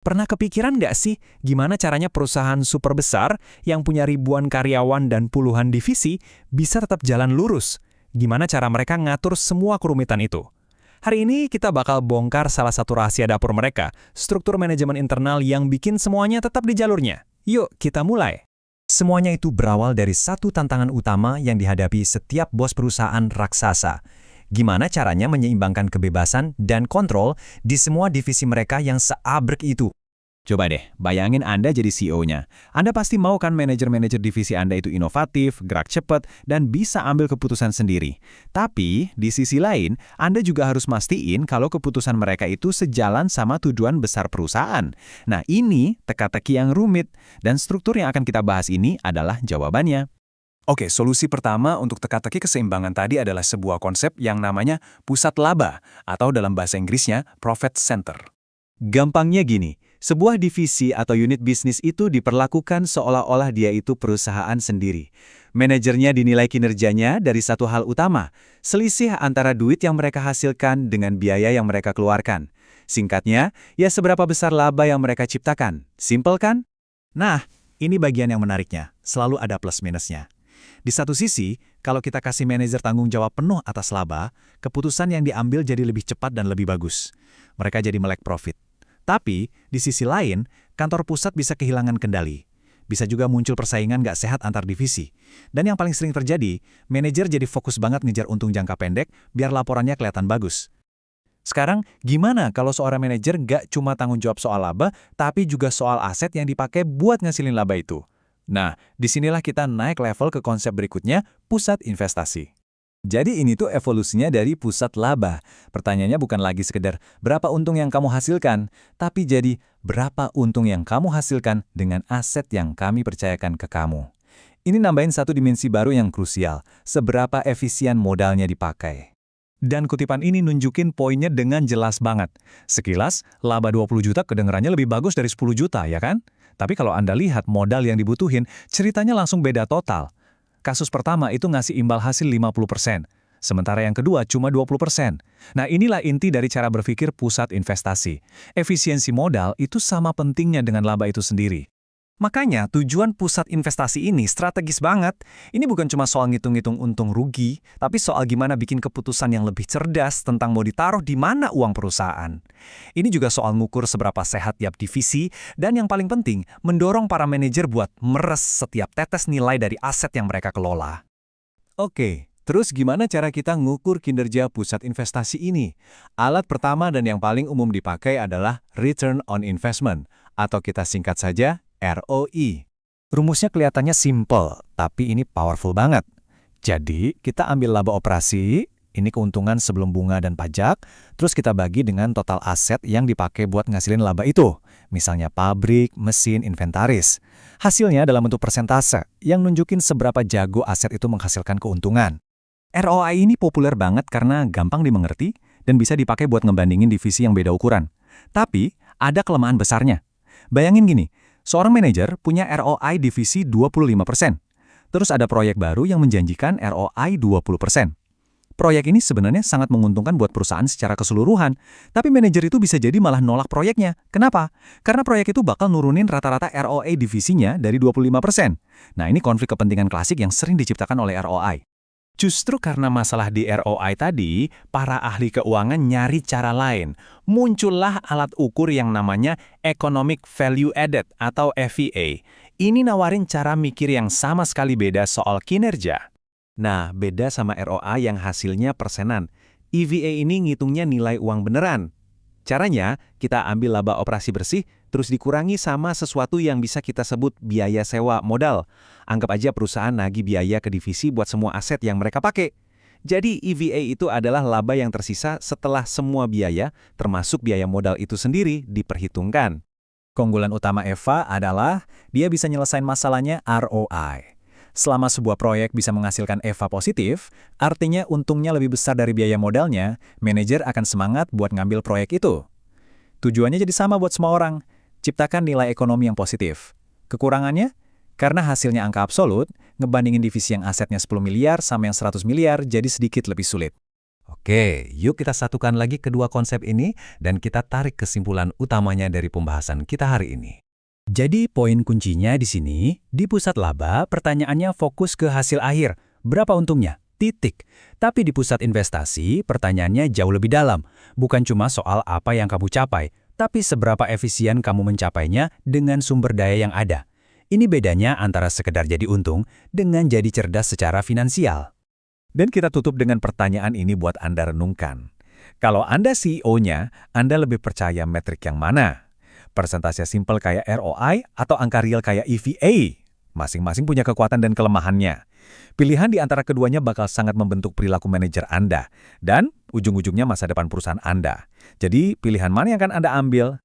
Pernah kepikiran nggak sih gimana caranya perusahaan super besar yang punya ribuan karyawan dan puluhan divisi bisa tetap jalan lurus? Gimana cara mereka ngatur semua kerumitan itu? Hari ini kita bakal bongkar salah satu rahasia dapur mereka, struktur manajemen internal yang bikin semuanya tetap di jalurnya. Yuk, kita mulai. Semuanya itu berawal dari satu tantangan utama yang dihadapi setiap bos perusahaan raksasa. Gimana caranya menyeimbangkan kebebasan dan kontrol di semua divisi mereka yang seabrek itu? Coba deh, bayangin Anda jadi CEO-nya. Anda pasti mau kan manajer-manajer divisi Anda itu inovatif, gerak cepat, dan bisa ambil keputusan sendiri. Tapi, di sisi lain, Anda juga harus mastiin kalau keputusan mereka itu sejalan sama tujuan besar perusahaan. Nah, ini teka-teki yang rumit, dan struktur yang akan kita bahas ini adalah jawabannya. Oke, solusi pertama untuk teka-teki keseimbangan tadi adalah sebuah konsep yang namanya pusat laba, atau dalam bahasa Inggrisnya, profit center. Gampangnya gini, sebuah divisi atau unit bisnis itu diperlakukan seolah-olah dia itu perusahaan sendiri. Manajernya dinilai kinerjanya dari satu hal utama, selisih antara duit yang mereka hasilkan dengan biaya yang mereka keluarkan. Singkatnya, ya seberapa besar laba yang mereka ciptakan. Simpel kan? Nah, ini bagian yang menariknya. Selalu ada plus minusnya. Di satu sisi, kalau kita kasih manajer tanggung jawab penuh atas laba, keputusan yang diambil jadi lebih cepat dan lebih bagus. Mereka jadi melek profit. Tapi, di sisi lain, kantor pusat bisa kehilangan kendali. Bisa juga muncul persaingan nggak sehat antar divisi. Dan yang paling sering terjadi, manajer jadi fokus banget ngejar untung jangka pendek biar laporannya kelihatan bagus. Sekarang, gimana kalau seorang manajer nggak cuma tanggung jawab soal laba, tapi juga soal aset yang dipakai buat ngasilin laba itu? Nah, disinilah kita naik level ke konsep berikutnya, pusat investasi. Jadi ini tuh evolusinya dari pusat laba. Pertanyaannya bukan lagi sekedar berapa untung yang kamu hasilkan, tapi jadi berapa untung yang kamu hasilkan dengan aset yang kami percayakan ke kamu. Ini nambahin satu dimensi baru yang krusial, seberapa efisien modalnya dipakai. Dan kutipan ini nunjukin poinnya dengan jelas banget. Sekilas, laba 20 juta kedengarannya lebih bagus dari 10 juta, ya kan? Tapi kalau Anda lihat modal yang dibutuhin, ceritanya langsung beda total. Kasus pertama itu ngasih imbal hasil 50%, sementara yang kedua cuma 20%. Nah, inilah inti dari cara berpikir pusat investasi. Efisiensi modal itu sama pentingnya dengan laba itu sendiri. Makanya tujuan pusat investasi ini strategis banget. Ini bukan cuma soal ngitung-ngitung untung rugi, tapi soal gimana bikin keputusan yang lebih cerdas tentang mau ditaruh di mana uang perusahaan. Ini juga soal ngukur seberapa sehat tiap divisi, dan yang paling penting, mendorong para manajer buat meres setiap tetes nilai dari aset yang mereka kelola. Oke, terus gimana cara kita ngukur kinerja pusat investasi ini? Alat pertama dan yang paling umum dipakai adalah Return on Investment, atau kita singkat saja ROI. Rumusnya kelihatannya simple, tapi ini powerful banget. Jadi, kita ambil laba operasi, ini keuntungan sebelum bunga dan pajak, terus kita bagi dengan total aset yang dipakai buat ngasilin laba itu. Misalnya pabrik, mesin, inventaris. Hasilnya dalam bentuk persentase, yang nunjukin seberapa jago aset itu menghasilkan keuntungan. ROI ini populer banget karena gampang dimengerti dan bisa dipakai buat ngebandingin divisi yang beda ukuran. Tapi, ada kelemahan besarnya. Bayangin gini, seorang manajer punya ROI divisi 25%. Terus ada proyek baru yang menjanjikan ROI 20%. Proyek ini sebenarnya sangat menguntungkan buat perusahaan secara keseluruhan, tapi manajer itu bisa jadi malah nolak proyeknya. Kenapa? Karena proyek itu bakal nurunin rata-rata ROI divisinya dari 25%. Nah, ini konflik kepentingan klasik yang sering diciptakan oleh ROI. Justru karena masalah di ROI tadi, para ahli keuangan nyari cara lain. Muncullah alat ukur yang namanya Economic Value Added atau EVA. Ini nawarin cara mikir yang sama sekali beda soal kinerja. Nah, beda sama ROI yang hasilnya persenan. EVA ini ngitungnya nilai uang beneran. Caranya, kita ambil laba operasi bersih, terus dikurangi sama sesuatu yang bisa kita sebut biaya sewa modal. Anggap aja perusahaan nagih biaya ke divisi buat semua aset yang mereka pakai. Jadi EVA itu adalah laba yang tersisa setelah semua biaya, termasuk biaya modal itu sendiri, diperhitungkan. Keunggulan utama EVA adalah dia bisa nyelesain masalahnya ROI. Selama sebuah proyek bisa menghasilkan EVA positif, artinya untungnya lebih besar dari biaya modalnya, manajer akan semangat buat ngambil proyek itu. Tujuannya jadi sama buat semua orang, ciptakan nilai ekonomi yang positif. Kekurangannya? Karena hasilnya angka absolut, ngebandingin divisi yang asetnya 10 miliar sama yang 100 miliar jadi sedikit lebih sulit. Oke, yuk kita satukan lagi kedua konsep ini dan kita tarik kesimpulan utamanya dari pembahasan kita hari ini. Jadi poin kuncinya di sini, di pusat laba pertanyaannya fokus ke hasil akhir. Berapa untungnya? Titik. Tapi di pusat investasi pertanyaannya jauh lebih dalam. Bukan cuma soal apa yang kamu capai, tapi seberapa efisien kamu mencapainya dengan sumber daya yang ada. Ini bedanya antara sekedar jadi untung dengan jadi cerdas secara finansial. Dan kita tutup dengan pertanyaan ini buat Anda renungkan. Kalau Anda CEO-nya, Anda lebih percaya metrik yang mana? Persentase simpel kayak ROI atau angka real kayak EVA? Masing-masing punya kekuatan dan kelemahannya. Pilihan di antara keduanya bakal sangat membentuk perilaku manajer Anda dan ujung-ujungnya masa depan perusahaan Anda. Jadi, pilihan mana yang akan Anda ambil?